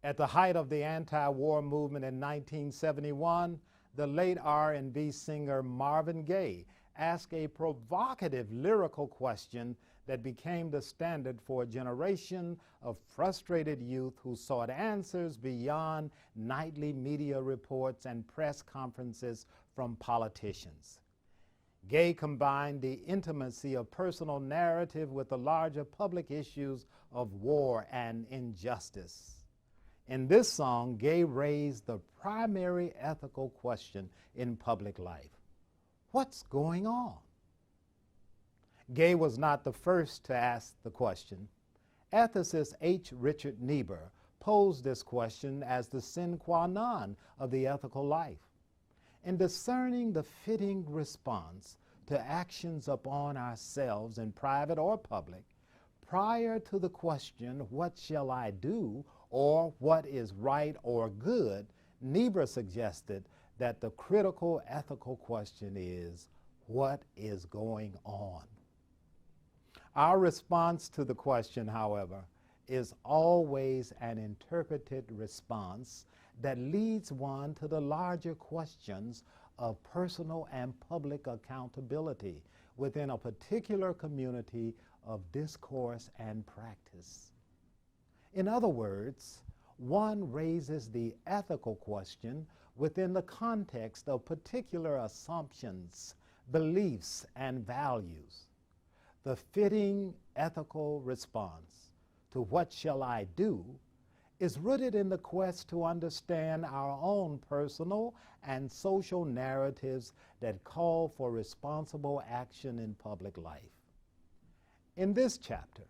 At the height of the anti-war movement in 1971, the late R&B singer Marvin Gaye asked a provocative lyrical question that became the standard for a generation of frustrated youth who sought answers beyond nightly media reports and press conferences from politicians. Gaye combined the intimacy of personal narrative with the larger public issues of war and injustice. In this song, Gaye raised the primary ethical question in public life: what's going on? Gaye was not the first to ask the question. Ethicist H. Richard Niebuhr posed this question as the sine qua non of the ethical life. In discerning the fitting response to actions upon ourselves in private or public, prior to the question, what shall I do, or what is right or good, Niebuhr suggested that the critical ethical question is, what is going on? Our response to the question, however, is always an interpreted response that leads one to the larger questions of personal and public accountability within a particular community of discourse and practice. In other words, one raises the ethical question within the context of particular assumptions, beliefs, and values. The fitting ethical response to what shall I do is rooted in the quest to understand our own personal and social narratives that call for responsible action in public life. In this chapter,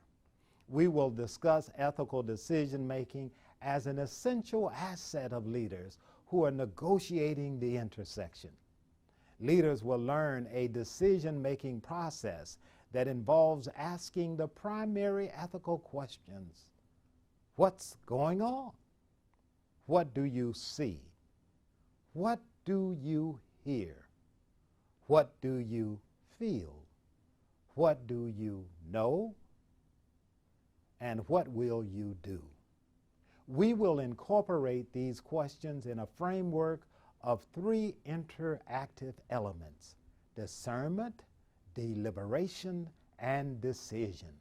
we will discuss ethical decision-making as an essential asset of leaders who are negotiating the intersection. Leaders will learn a decision-making process that involves asking the primary ethical questions: what's going on? What do you see? What do you hear? What do you feel? What do you know? And what will you do? We will incorporate these questions in a framework of three interactive elements: discernment, deliberation, and decision.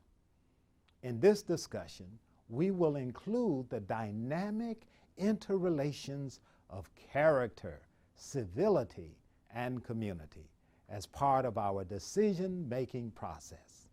In this discussion, we will include the dynamic interrelations of character, civility, and community as part of our decision-making process.